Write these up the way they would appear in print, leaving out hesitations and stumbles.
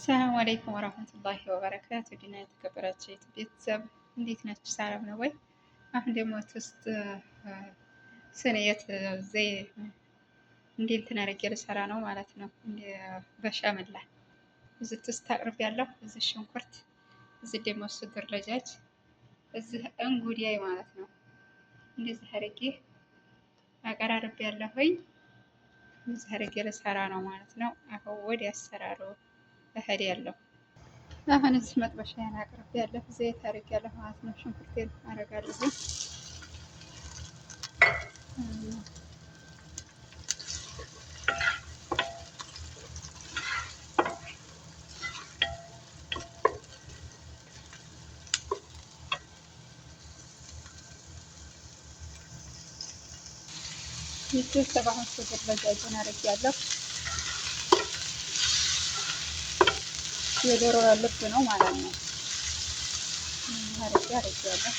ሰላም አለይኩም ወራህመቱላሂ ወበረካቱ። ዲና የተከበራችሁ ቤተሰብ እንዴት ናችሁ? ሰላም ነው ወይ? አሁን ደግሞ ትስት ስንየት ዘይ እንዴት ተናረጀ ልሰራ ነው ማለት ነው። በሻመላ እዚህ ትስት አቅርብ ያለው እዚህ ሽንኩርት፣ እዚህ ደግሞ ስግር ለጃጅ፣ እዚህ እንጉዳይ ማለት ነው። እንደዚህ አድርጌ አቀራርብ ያለሁኝ እዚህ አድርጌ ልሰራ ነው ማለት ነው። አሁን ወደ አሰራሩ እሄድ ያለው አሁን እዚህ መጥበሻዬን አቅርቤ ያለሁ ዘይት አድርጌያለሁ ማለት ነው። ሽንኩርቴን አደርጋለሁ። ቤተሰብ አሁን ስግር ለጃጁን አድርጌያለሁ። የዶሮ ልብ ነው ማለት ነው። አድርጌያለሁ።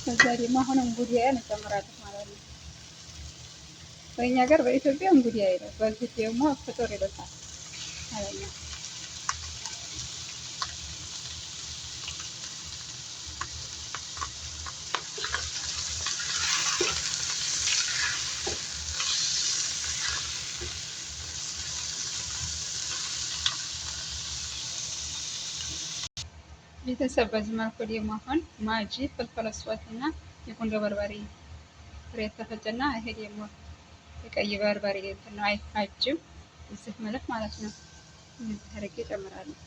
ከዛ ደግሞ አሁን እንጉዳዬን እጨምራለሁ ማለት ነው። በእኛ ሀገር በኢትዮጵያ እንጉዳይ ነው፣ በዚህ ደግሞ ፍጡር ይሉታል ማለት ነው። ቤተሰብ በዚህ መልኩ ደግሞ አሁን ማጂ ፍልፍል አስዋት እና የቁንዶ በርበሬ ፍሬ ተፈጨና ይሄ ደግሞ የቀይ በርበሬ እንትን ነው አይፈጅም እዚህ መልክ ማለት ነው። እዚህ አድርጌ እጨምራለሁ።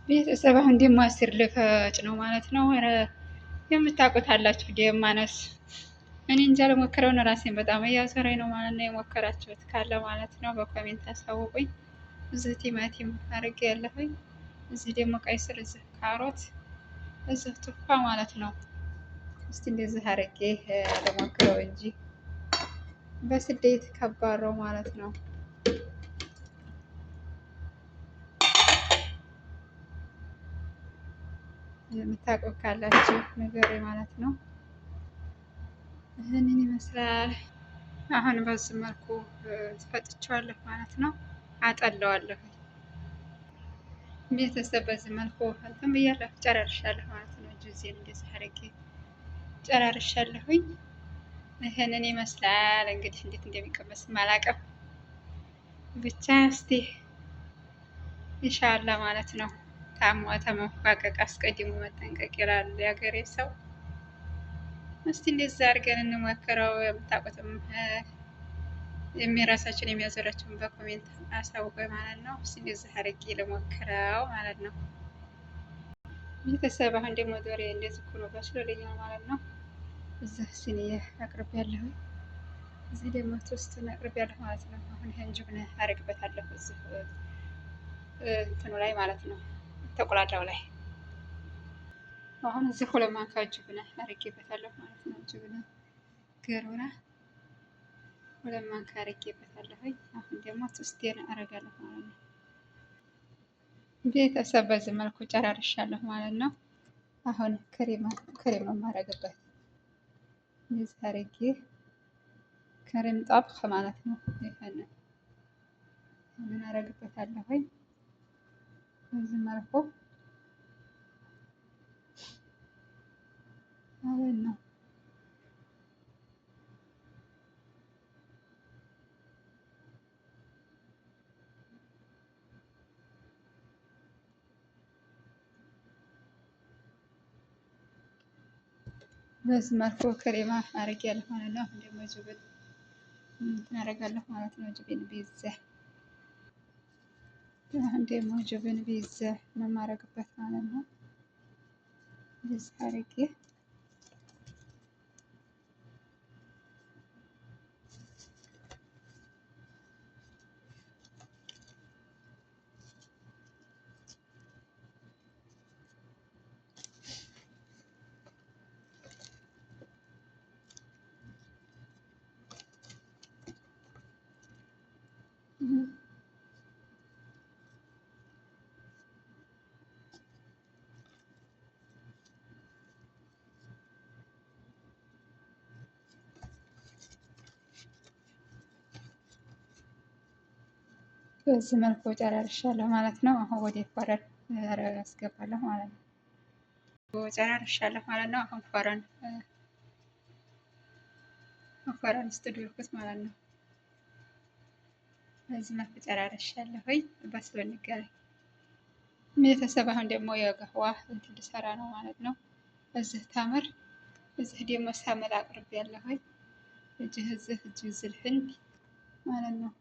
ቤተሰብ አሁን ደግሞ አሲር ልፈጭ ነው ማለት ነው። የምታውቁት አላችሁ ደማነስ እኔ እንጃ ለሞክረው ነው። ራሴን በጣም እያሰራኝ ነው ማለት ነው። የሞከራችሁት ካለ ማለት ነው በኮሜንት አሳውቁኝ። እዚህ ቲማቲም አድርጌ ያለሁኝ፣ እዚህ ደግሞ ቀይ ስር፣ እዚህ ካሮት፣ እዚህ ቱፋ ማለት ነው። እስቲ እንደዚህ አድርጌ ለሞክረው እንጂ በስደት ከባድ ነው ማለት ነው። የምታውቁት ካላችሁ ነገር ማለት ነው። ይህንን ይመስላል። አሁን በዚህ መልኩ ፈጥቼዋለሁ ማለት ነው። አጠለዋለሁ። ቤተሰብ በዚህ መልኩ እንትን ብያለሁ፣ ጨራርሻለሁ ማለት ነው። ጁዜን እንደዚህ አድርጌ ጨራርሻለሁኝ። ይህንን ይመስላል እንግዲህ። እንዴት እንደሚቀመስ አላውቅም፣ ብቻ እስቲ ኢንሻአላህ ማለት ነው። ታሞ ተመፋቀቅ አስቀድሞ መጠንቀቅ ይላል የሀገሬ ሰው። እስቲ እንደዛ አድርገን እንሞክረው። የምታውቁትም የሚራሳችን የሚያዘራችሁን በኮሜንት አሳውቁኝ ማለት ነው። እስቲ እንደዛ አድርጌ ልሞክረው ማለት ነው። ቤተሰብ አሁን ደግሞ ዶሬ እንደዚህ ሆኖ በስሎልኛል ማለት ነው። እዚህ ሲኒዬ አቅርቤያለሁ፣ እዚህ ደግሞ ቶስቱን አቅርቤያለሁ ማለት ነው። አሁን ይሄን ጅብነ አደርግበታለሁ እዚህ እንትኑ ላይ ማለት ነው፣ ተቆላላው ላይ። አሁን እዚህ ሁለት ማንካ ጅብነ አድርጌበታለሁ ማለት ነው። ጅብነ ገሩራ ሁለት ማንካ አድርጌበታለሁ። አሁን ደግሞ ቶስቴን አደርጋለሁ ማለት ነው። ቤተሰብ በዚህ መልኩ ጨራርሻለሁ ማለት ነው። አሁን ክሬም ነው የማደርግበት። እንደዚህ አድርጌ ክሬም ጣብኽ ማለት ነው። ይሄንን ምን አደርግበታለሁ በዚህ መልኩ ማለት ነው። በዚህ መልኩ ክሬማ አድርጌያለሁ ማለት ነው። አሁን ደግሞ ጅብን አደርጋለሁ ማለት ነው። ጅብን ቢዛ አሁን ደግሞ ጅብን ቢዛ ነው የማደርግበት ማለት ነው። እንደዚህ አድርጌ በዚህ መልኩ ጨራርሻለሁ ማለት ነው። አሁን ወደ ፎረን አስገባለሁ ማለት ነው። ጨራርሻለሁ ማለት ነው። አሁን ፎረን ውስጥ ዶልኩት ማለት ነው። በዚህ መልኩ ጨራርሻለሁኝ። በስሎ እንገናኝ ቤተሰብ። አሁን ደግሞ የገህዋ እንትን ልሰራ ነው ማለት ነው። እዚህ ተምር እዚህ ደግሞ ሳመል አቅርቤያለሁኝ። እጅህ ዝልህን ማለት ነው።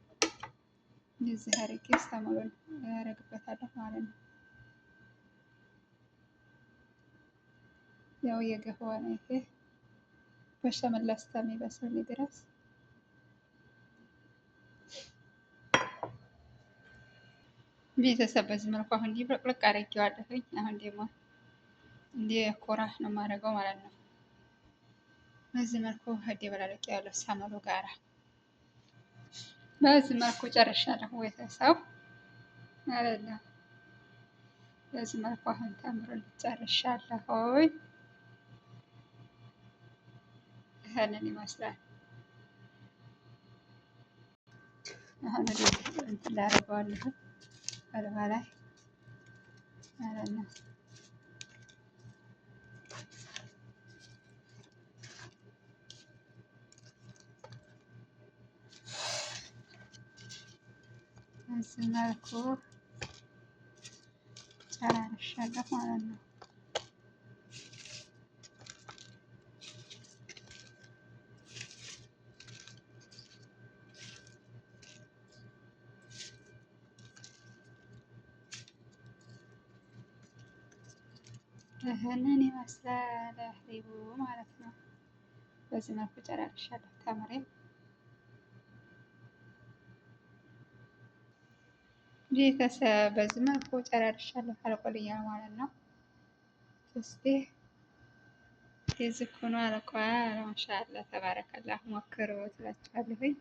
እንደዚህ አድርጌ ሳሙሉን አደርግበታለሁ ማለት ነው። ያው የገህዋ ነው ይሄ በሸመላ እስከሚበስል ድረስ ቤተሰብ። በዚህ መልኩ አሁን እንዲብረቅርቅ አድርጌዋለሁኝ። አሁን ደግሞ እንደ ኮራ ነው የማደርገው ማለት ነው። በዚህ መልኩ አደበላለቄ ያለው ሳሙሉ ጋራ በዚህ መልኩ ጨርሻለሁ ቤተሰብ ማለት ነው። በዚህ መልኩ አሁን ተምሩን ጨርሻለሁ። ይሄንን ይመስላል። አሁን እንትን ላደርገዋለሁ ቀልባ ላይ ማለት ነው። በዚህ መልኩ ጨራርሻለሁ ማለት ነው። ይህንን ይመስላል ሪቡ ማለት ነው። በዚህ መልኩ ጨራርሻለሁ ተምሬን ቤተሰብ። በዚህ መልኩ ጨራርሻለሁ አልቆልኛል ማለት ነው። እስቲ የዚህ ሆኖ አልቋል። ማሻአላ ተባረከላህ። ሞክሩ ትላችኋለሁኝ።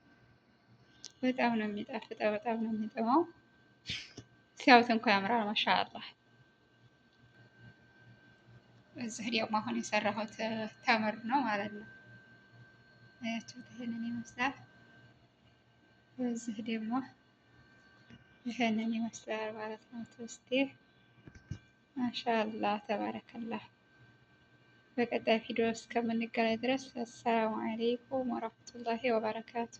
በጣም ነው የሚጣፍጠው፣ በጣም ነው የሚጥመው። ሲያዩት እንኳን ያምራል። ማሻአላ። እዚህ ደግሞ አሁን የሰራሁት ተምር ነው ማለት ነው። አያችሁት? ይሄንን ይመስላል። እዚህ ደግሞ ይሄንን ይመስላል ማለት ነው። እስቲ ማሻአላ ተባረከላህ። በቀጣይ ቪዲዮ እስከምንገናኝ ድረስ አሰላሙ አለይኩም ወራህመቱላሂ ወበረካቱ።